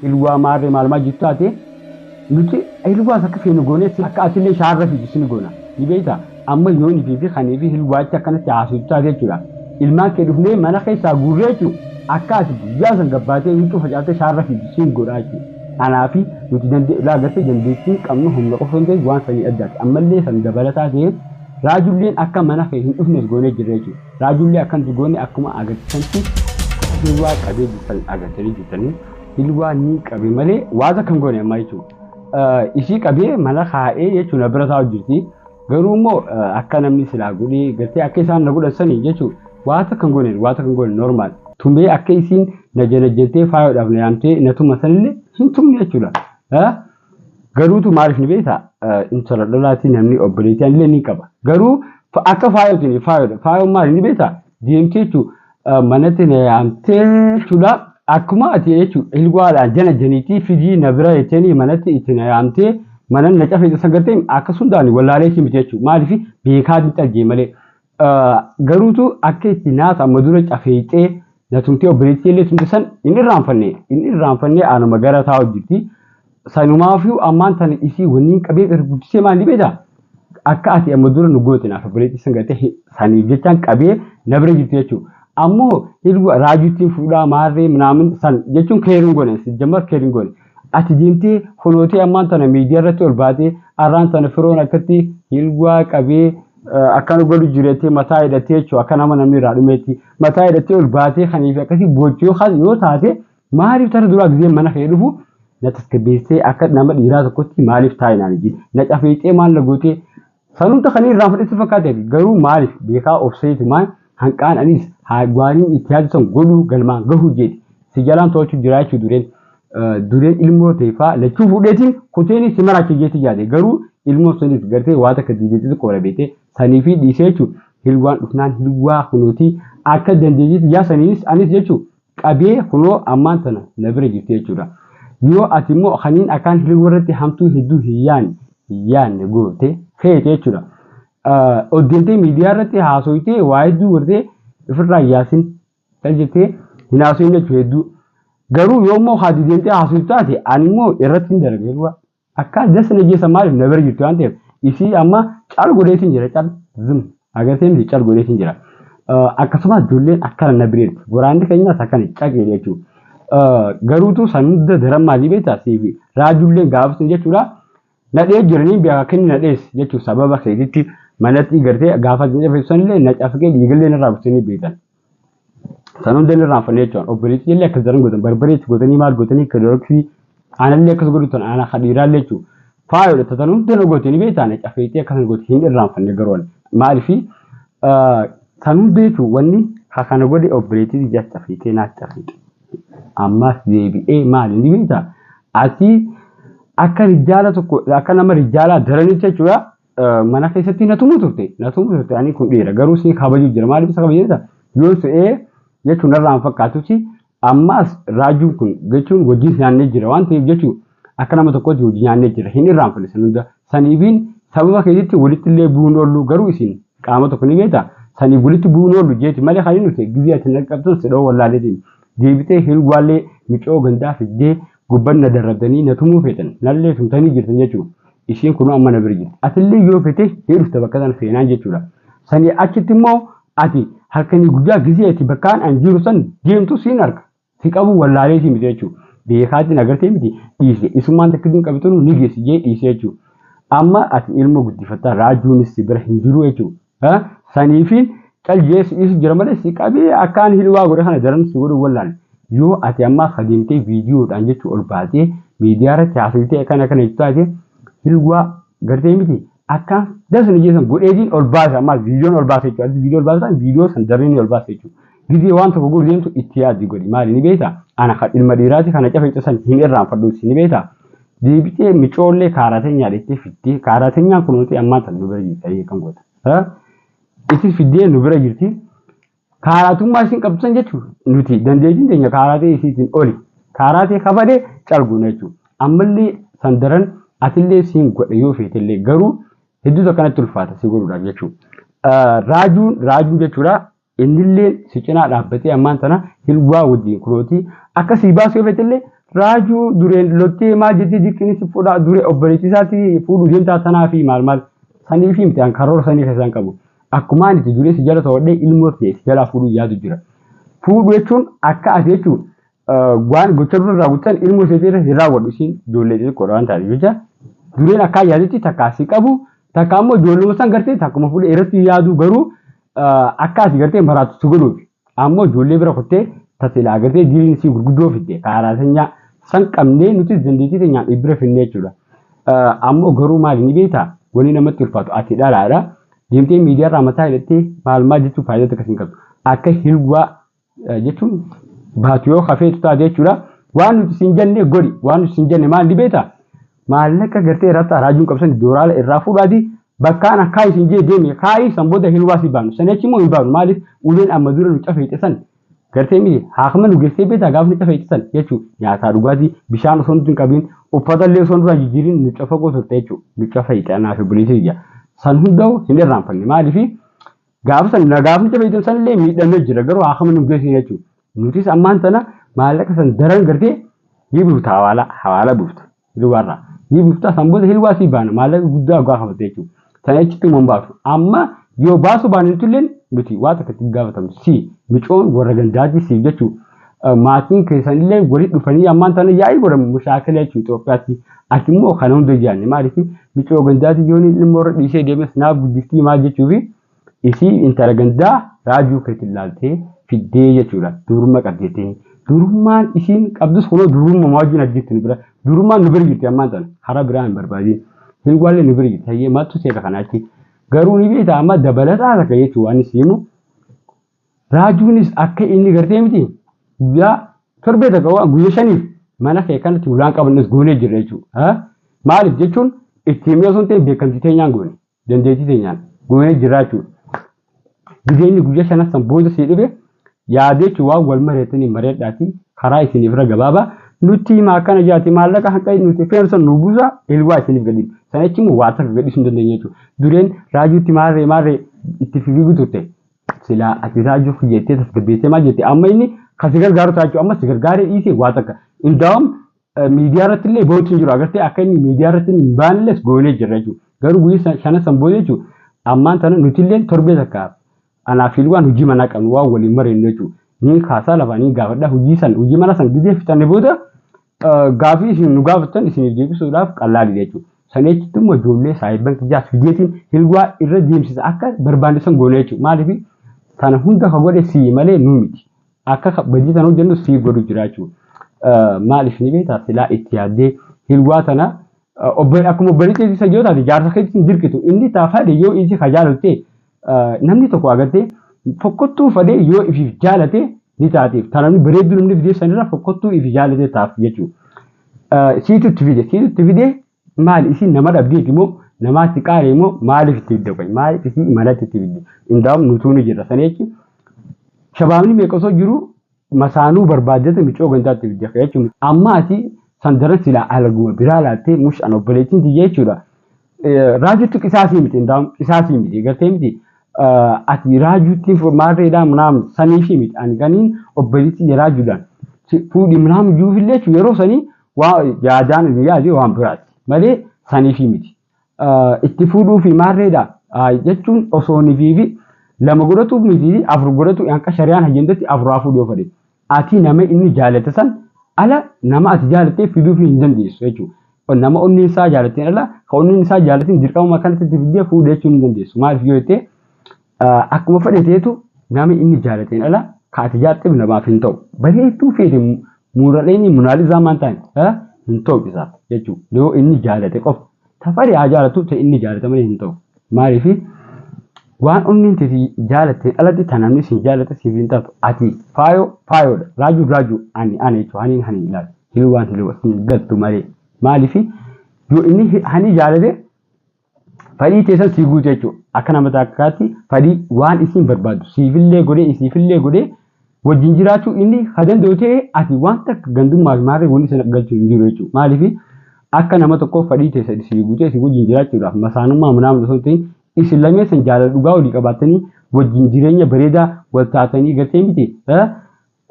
ilwaa maarree maalmaa jirtu taate nuti ilwaa akka feenu goonee akka atillee shaarra fi jisni goona ni beektaa amma yoonii fi kanii fi ilwaachi akkanatti haasoftu taate jechuudha ilmaan kee dhufnee mana keessaa guurree jechuudha akka ati guyyaa san gabbaatee huccuu facaatee shaarra fi jisni godhaa jechuudha kanaafi nuti laagartee dandeettii qabnu humna qofa hin ta'e waan sanii addaati ammallee san dabalataa ta'e raajulleen akka mana kee hin dhufnes goonee jirra jechuudha raajullee akkanti goone akkuma agarsiisanti ilwaa qabee jirtan agartanii jirtanii ilwaa ni qabe malee waata kan goone amma jechuudha isii qabee mana kaa'ee jechuudha bira taa'u jirti garuu immoo akka namni silaa godhee gartee akka isaan na godhan sanii jechuudha waata kan goone normaal tumbee akka isiin na janajjatee faayoodhaaf na yaamtee na tuma sanillee hin tumne jechuudha garuutu maaliif ni beektaa intala dhalaatii namni obboleettii illee ni qaba garuu akka faayootiin faayoon maali ni beektaa deemtee jechuudha manatti na yaamtee jechuudha akkuma ati jechuudha ilwaadhaan jana janiitii fidii na bira jettanii manatti itti na yaamtee manan na cafee sagartee akka sundaan wallaalee si miti jechuudha maaliif beekaa argee malee garuutu akka itti naasa amma dura cafeexee na tumtee obboleettii illee tumte san inni irraanfannee aanuma gara taa'u jirti sanumaafuu ammaan tana isii wanni qabee guddisee maal beektaa akka ati amma dura nu goote naaf obboleettii san gartee saniif jechaan qabee na bira jirti jechuudha ammoo ilwa raajuttiin fuudhaa maarree minaamin san jechuun keeriin goone jammar keeriin goone ati deemtee honootee ammaan tana miidiyaa irratti ol baatee arraan tana firoon akkatti ilwaa qabee akkana godhu jireettee mataa hidhattee jechuudha akka nama namni irraa dhumeetti mataa hidhattee ol baatee kaniif akkasii bochoo yoo taate maaliif tara duraa gisee mana kee dhufu na tasgabbeessee akka nama dhiiraa tokkotti maaliif taa'inaan ijji na cafeexee maal na gootee sanumta kanii irraan fudhatti fakkaateef garuu maaliif beekaa obseeti maal hanqaan anis haagwaaniin itti yaadatan godhuu galmaan gahuu jeeti si jalaan to'achuu jiraachuu dureen ilmoo teeffaa lachuu fuudheetiin kuteeni si maraachuu jeeti yaade garuu ilmoo sanis gartee waa takka diideetti tokko wala beekee sanii fi dhiisee jechuudha hilwaan dhufnaan hilwaa kunuutii akka dandeejitti yaa saniinis anis jechuudha qabee kunoo ammaan tana na bira jirti jechuudha yoo ati immoo kaniin akkaan hilwa irratti hamtuu hedduu hin yaanne goote feete jechuudha oddeentee miidiyaa irratti haasoytee waa hedduu wartee ifirraa yaasin kan jettee hin haasoyin jechuu hedduu garuu yoo immoo haati deemtee haasoytu taate ani immoo irratti hin dalaga hilwa akka dasna jeessa maaliif na bira jirti waan ta'eef isii amma cal godheetiin jira cal zim agartee miti cal godheetiin jira akkasuma ijoolleen akkana na bireetti waraanni keenyas akkana caqee jechuudha garuutu san hunda daran maalii beektaa siifi raajulleen gaafsan jechuudha nadhee jiranii biyaa kenni nadhees jechuudha sababa keetitti manatti gartee gaafa jajjabeessanillee na cafqee dhiigallee irraa buusanii beekan san hunda irraa fannee jechuudha obboleettii illee akkas daran gootan barbareetti gootanii maal gootanii kilooroksii aanallee akkas godhutan aana khadiiraallee jechuudha faayoodha tatan hunda gootanii beektaa na cafeettee akkas gooti hin irraanfanne garoon maaliif san hunda jechuudha wanni kana godhe obboleettii ija cafeettee naaf cafeettee ammas deebi'ee maali ni beektaa ati akka rijaala tokko akka nama rijaalaa daranitti jechuudha mana keessatti na tumu turte ani kun dhiira garuu si kabaju jira maaliif isa kabajeta yoo se'ee jechuun irraan fakkaatutti ammas raajuun kun jechuun wajjin nyaannee jira waan ta'eef jechuun akka nama tokkotti wajjin nyaannee jira hin irraan falle sanunda saniifiin sababa keessatti walitti illee bu'uun oollu garuu isin qaama tokko ni beektaa saniif walitti bu'uun oollu jeeti malee kan nuti gizii ati naqabtan sidhoo wallaalee deebitee hilwaallee micoo gandaa fiddee gubbanna darabdanii na tumuu feetan nallee tumtanii jirtan jechuudha ishiin kun amma na bira jirti atillee yoo fete heerufta bakka sana seenaan jechuudha sanii achitti immoo ati halkanii guddaa gizee ati bakkaan an jiru san deemtu siin arga si qabu wallaalee si miti jechuudha beekaatiin agartee miti dhiise isummaan takkisiin qabitanu ni geessi jee dhiise jechuudha amma ati ilma guddifattaa raajuunis si bira hin jiru jechuudha saniifiin caljees dhiisu jira malee si qabee akkaan hilwaa godhe kana daran si godhu wallaale yoo ati amma adeemtee viidiyoodhaan jechuu ol baatee miidiyaa irratti haasawtee kana jechuudha taate hilwaa gartee miti akka dasna jeesan godheetiin ol baase amma viidiyoon ol baase jechuudha viidiyoo ol baase viidiyoo san dareen ol baase jechuudha gizee waan tokko godhu deemtu itti yaaddi godhi maali ni beektaa ana ilma dhiiraati kana cafee san hin irraanfadhu si ni beektaa deebitee micoollee kaaraatee nyaadhettee fiddee kaaraatee nyaan kunuuti ammaa tan nu bira jirti kan goota itti fiddee nu bira jirti kaaraatummaa isin qabsan jechuudha nuti dandeettiin teenya kaaraatee isiitiin oli kaaraatee kabadee calguun jechuudha ammallee sandaran atillee siin godhe yoo feetellee garuu hedduu akkanatti ulfaata si godhuudhaaf jechuudha raajuun jechuudha innillee si cinaa dhaabbatee ammaan tana hilwaa wajjin kunooti akka si baasuu feetellee raajuu dureen lottee maa jettee dirqinis fuudhaa duree obboleettisaatti fuudhuu deemtaa sanaa fi maal sanii fi miti karoora sanii keessaan qabu. Akkumaan itti duree si jala ta'odhee ilmoo ta'e si jalaa fuudhuu yaadu jira. Fuudhu jechuun akka ati jechuun waan gocha dura raawwatan ilmoo isheetii irratti raawwadhu isiin ijoollee xixiqqoodha waan taateef jecha dureen akka yaadutti takka asii qabu takka ammoo ijoolluma san gartee takkuma fuudhee irratti yaadu garuu akka ati gartee maraatu si godhuufi ammoo ijoollee bira kuttee tasilaa gartee diriin isii gurguddoo fidde kaaraa sanyaa san qabnee nuti dandeettii teenyaan dhibbira finnee jechuudha. Ammoo garuu maali ni beektaa wanni namatti ulfaatu ati dhalaadha deemtee miidiyaarraa mataa hidhattee maal jechuun faayidaa akkasii hin qabdu akka hilwaa jechuun baatu yoo hafeetu taate jechuudha. Waan nuti siin jenne godhi waan nuti siin jenne maal ni beektaa maallaqa gartee irratti raajuun qabsan dooraala irraa fuudhaati bakkaan akka isin jee deeme kaayii san booda hilwaa si baanu san jechi immoo hin baanu maaliif uleen amma dura nu cafeete san gartee miti haakama nu geessee beektaa gaafa nu cafeete san jechuun nyaataa dhugaatii bishaan osoo nuti hin qabiin uffata illee osoo nurraa jijjiirin nu cafa gosoota jechuudha nu cafeete anaa fi buliisii ija san hunda'u hin irraanfanne maaliif gaafa san gaafa nu cafeete san illee miidhamee jira garuu haakama nu geessee jechuudha nutis ammaan sana maallaqa san daran gartee ni buufta hawaala buufta hilwaarraa ni buufta san booda hilwaa si baana maallaqa guddaa gaafate jechuudha. Sana achitti mun baatu amma yoo baasu baantu illee nuti waa takkatti gaafatamtu si micoon warra gandaati si jechuudha. Maatiin keessan illee walitti dhufanii ammaan tana yaa'ii godhamu mushaakila jechuudha Itoophiyaatti ati immoo kana hunda jaanne maaliif micoo gandaati yoo ilmoo irra dhiisee deemes naaf guddiftii maal jechuufi isii intala gandaa raajuu keetti ilaaltee fiddee jechuudha duruma qabdeettee durummaan isiin qabdus kunoo durummaa wajjin ajjeetti nu bira durummaan nu bira jirti ammaan tana hara biraa hin barbaadiin. Hilwaalee ni bira tayyee mattu seera kanaatti garuu ni beektaa amma dabalataa akka jechuun waan isiimu raajuunis akka inni gartee miti guyyaa torbee takka guyyaa shaniif mana kee kanatti ulaan qabannes goonee jirra jechuudha. Maaliif jechuun ittiin mi'a sun ta'e beekamtii teenyaan goone dandeettii teenyaan goonee jirra jechuudha. Gizeenyi guyyaa shanas san booda sii dhibe yaadee jechuun waan wal mareetanii mareedhaati karaa isiniif irra gabaabaa. Nuti maakana jaati maallaqa hanqa nuti feersan nu buusa ilwaa isiniif gadi sana jechuun waa takka gadhiisuu hin dandeenye jechuudha. Dureen raajuutti maarree itti fiiguu turte silaa ati raajuu jettee tasgabbeessee maal jette amma inni kan si gargaaru ta'a jechuudha amma si gargaaree dhiisee waa takka indaa'um miidiyaa irratti illee boo'uutti hin jiru agartee akka inni miidiyaa irratti hin baanilles goonee jirra jechuudha. Garuu guyyaa shana san booda jechuudha ammaan tana nuti illee torbee takka anaaf ilwaan hojii manaa qabnu waan waliin mareennu jechuudha. Ni kaasaa lafaa ni gaafadha hojii mana san gidee fixanne booda gaafii isin nu gaafatan isin deebisuudhaaf qallaali jechuudha. Saneechitti immoo ijoollee saayiban kijaas fideetiin hilwaa irra deemsisa akka barbaachisan goone jechuudha. Maaliif sana hunda ka godhe sii malee nu miti. Akka badii sana hojjennu sii godhu jira jechuudha. Maaliif ni beektaa silaa itti yaaddee hilwaa tana akkuma obboleettii isa yoo taate jaarsa keetti dirqitu inni taafadhe yoo isi ka jaalatte namni tokko agartee fokkottuu fadhee yoo ifiif jaalate ni taateef tanamni bareedduu namni fidee sanirra fokkottuu ifi jaalate taaf jechuudha. Siitu fidee maali isin nama dhabdeeti immoo namaatti qaare immoo maaliif itti fidde qoy maaliif isin imalatti itti fidde indaa'um nutuu ni jirra sana jechuun shabaabni meeqa osoo jiru masaanuu barbaadate micoo gandaatti fidde jechuudha. Amma ati sandaran silaa alaguma biraa laattee mush an obboleettiin tiyya jechuudha. Raajuutti qisaasii miti indaa'um qisaasii miti gartee miti. Ati raajuutti maarreedhaan munaam sanii fi miti ani kaniin obboleettii raajuudhaan fuudhi munaam juufillee jechuudha yeroo sanii waa yaadaan yaadee waan biraati malee sanii fi miti. Itti fuudhuu fi maarreedhaan jechuun osoo ni fi lama godhatu miti afur godhatu akka shari'aan hajjendatti afur fuudhuu yoo fedhe ati nama inni jaalate san ala nama ati jaalattee fiduu fi hin dandeessu jechuudha. Nama onni isaa jaalatteen ala ka onni isaa jaalateen dirqama kanatti fidee fuudhee jechuun hin dandeessu maaliif yoo jettee akkuma fedheteetu nama inni jaalateen ala ka ati jaalatteef namaaf hin ta'u bareedduu fedhe muuraleeni munaalizaa maan ta'an hin ta'u isaaf jechuudha. Yoo inni jaalate qofa tafari haa jaalatu ta'e inni jaalate malee hin ta'u maaliif waan onni inti jaalatteen alatti tanamni si jaalate siif hin ta'u ati faayoodha raajuu ani jechuudha hani ilaala hilwaan hin galtu malee maaliif yoo inni hani jaalate fadhii teessan sii guute jechuudha. Akka nama takkaatti fadhii waan isin barbaadu siifillee godhee isiifillee godhee wajjin jiraachuu inni ka danda'u ta'e ati waan takka gandummaa fi maarree wanti sana galchuu hin jiru jechuudha. Maaliif akka nama tokkoof fadhii teessa sii guutee si wajjin jiraachuudhaaf masaanummaa munaamni osoo ta'in isin lameessan jaalala dhugaa walii qabaatanii wajjin jireenya bareedaa wal taatanii gartee miti.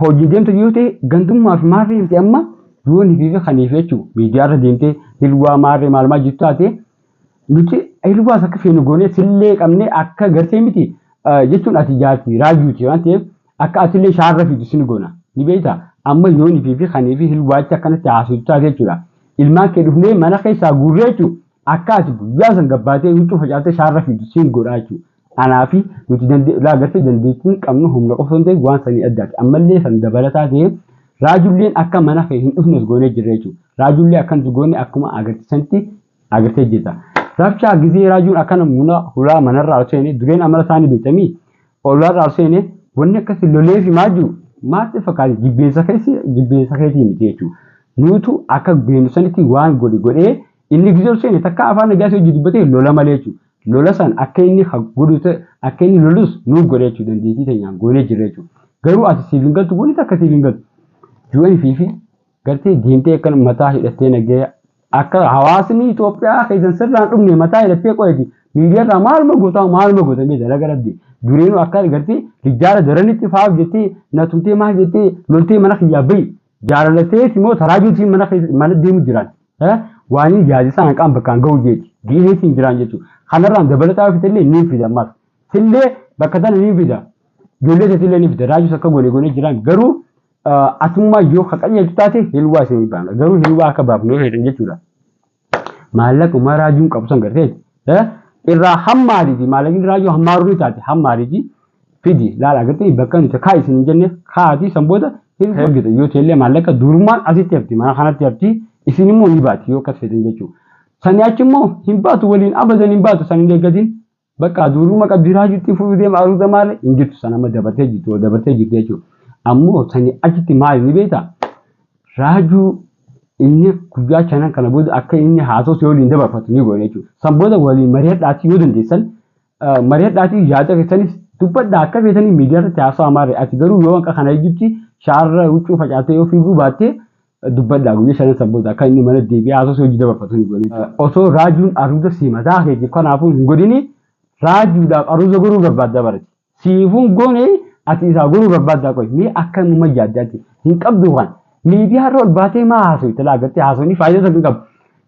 Hojii deemtu yoo ta'e gandummaa fi maarree miti amma duuni fi khaniifechu miidiyaa irra deemtee hilwaa maarree maalmaa jirtu taate nuti hilwaa akka feenu goonee sillee qabnee akka gartee miti jechuun ati jaarti raajuuti waan ta'eef akka atillee shaarra fiitu sin goona ni beekta amma yoonii fi khaniifi hilwaachi akkanatti haasoftu taate jechuudha ilmaan kee dhufnee mana keessaa guurree jechuudha akka ati guyyaa san gabbaatee huccuu facaaftee shaarra fiitu sin godhaa jechuudha. Anaafi nuti gartee dandeettiin qabnu humna qofa hin ta'e waan sanii addaati ammallee san dabalataa ta'e raajulleen akka mana kee hin dhufnes goonee jirra jechuudha. Raajullee akkanatti goone akkuma agarsiisantti agartee jirta. Rabshaa gizee raajuun akkana muna hulaa manarraa ol seene dureen amala isaanii beektamii olaarraa ol seene wanni akkasii lolee fi maajuu maatti fakkaate jibbeensa keetii miti jechuudha. Nutu akka beensanitti waan godhee inni gizee ol seene takka afaan nagaasii hojii dubbatee lola malee jechuudha. Lola san akka inni godhute akka inni lolus nuuf godhee jechuudha dandeettii teenyaan goonee jirra jechuudha. Garuu ati siif hin galtu goonita akka siif hin galtu. UN fi gartee deemtee akka mataa hidhattee nagee akka hawaasni Itoophiyaa keessan sirraan dhumne mataa hidhattee qo'eeti miidiyaarraa maaluma goota mee dalaga rabbi dureenuu akka gartee rijjaara daranitti faaf jettee na tumtee maal jettee loltee mana kiyyaa bahi jaalalatee immoo taraajuutiin mana deemu jiran waan yaadisaa hanqaan bakkaan ga'u jeeti diineetiin jiran jechuudha. Kanarraan dabalataa fitellee ni fida ammas sillee bakka tana ni fida ijoollee isaatiillee ni fida raajus akka goonee jiran garuu atummaa yoo haqanya taate hilwaa isin baafna garuu hilwaa akka baafnu hedhan jechuudha. Maallaqa raajuun qabu san gartee irraa hammaaditi maallaqni raajuu hammaaru ni taate hammaaditi fidi laala gartee bakka nuti kaa isin jenne kaati san booda hirgita yoo teellee maallaqa durumaan asitti hafti mana kanatti hafti isin immoo ni baati yoo akkas fedhan jechuudha. Sani achi immoo hin baatu waliin abadan hin baatu san hin eeggatin bakka duruma qabdi raajuutti fuudhee maaruuta maale hin jirtu san amma dabartee jirtu jechuudha. Ammoo sani achitti maali ni beektaa? Raajuu inni guyyaa shanan kana booda akka inni haasoo si waliin dabarfatu ni goone jechuudha. San booda waliin mari'adhaatii yoo dandeessan mari'adhaatii yaada keessanis dubbadhaa akka feetanii miidiyaa irratti haasoo amaarre ati garuu yoo akka kana jechuutti shaarra huccuu facaatee yoo fiiguu baattee dubbadhaa guyyaa shanan san booda akka inni mana deebi'ee haasoo si hojii dabarfatu ni goone. Osoo raajuun aruuza simataa keetii kanaafuu hin godhini raajuudhaaf aruuza goruu barbaadda barate. Siifuun goonee ati isaa goruu barbaaddaa qoy mee akka numa yaaddaatti hin qabdu waan miidiyaa irra ol baatee maa haasoo itti laagartee haasonni faayidaa hin qabu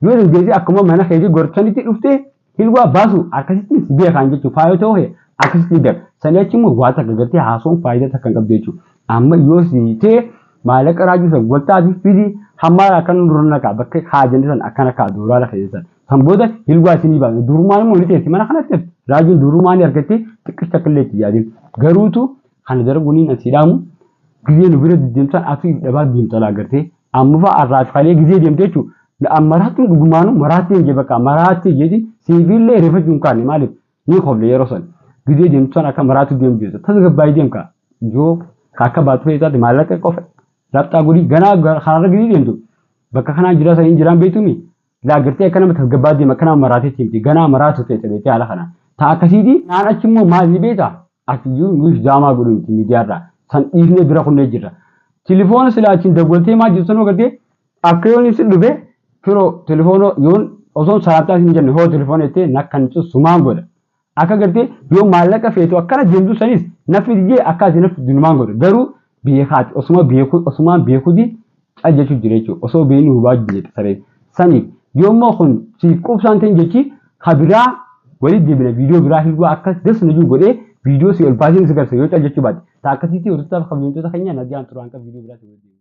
yoo dandeessi akkuma mana keetii gorchanitti dhuftee hilwaa baasu akkasitti si beekan jechuudha faayidaa ta'uu akkasitti dar sanii achi immoo waa takka gartee haasoon faayidaa takka hin qabdu jechuudha amma yoo siitee maallaqa raajuu san waltaatiif fidi hammaa akkan dura naqa bakka haajanni san akkana kaa duraa lafa keessan san booda hilwaa isinii baasu durumaan immoo ni teessi mana kanatti raajuun durumaan argattee xiqqisha akka illee itti yaadin garuutu kan darbuuniin asii dhaamu gizee nu bira deemsan asii dhabaa deemta laagartee amma fa'a arraaf kalee gizee deemte jechuudha maraattiin dhugumaanu maraattiin jee bakka maraattii jeeti siivillee reeffachuun kaanne maaliif ni kofle yeroo san gizee deemtusan akka maraatti deemu jechuudha tasgabbaayii deemka yoo akka baatu fe'itaati maallaqa qofa rabxaa godii ganaa kanarra gizee deemtu bakka kanaa jira sanii jiraan beektuumi laagartee akka nama tasgabbaa deema akka nama maraattii deemti ganaa maraatu ta'e beekte haala kana ta'a akkasiiti naan achi immoo maal ni beektaa Ati nuyi jaamaa godhuuti miidiyaarraa san dhiifnee bira kunnee jirra. Telefoona silaachiin dawwaltee maa jirtu sanuu gartee akka yoon ibsi dhufe firoo telefoona yoon osoo salaattaa hin jenne hoo telefoona jettee nakkan sumaan godha. Akka gartee yoo maallaqa feetu akkana deemtu sanis nafti dijee akka ati nafti dunumaan godha. Garuu beekaati osumaan beekuuti cal jechuu jira jechuudha. Osoo beekni hubaa jette saree saniif yoommoo kun siif qubsaan ta'in jechi kabiraa walitti deebina viidiyoo biraa hilwaa akkas dasna jiru godhee video से अल्पाजी से कर सकते हो चल जच्ची बात ताकत ही थी और तब कम्युनिटी तो कहीं ना जान तुरंत वीडियो बना सकते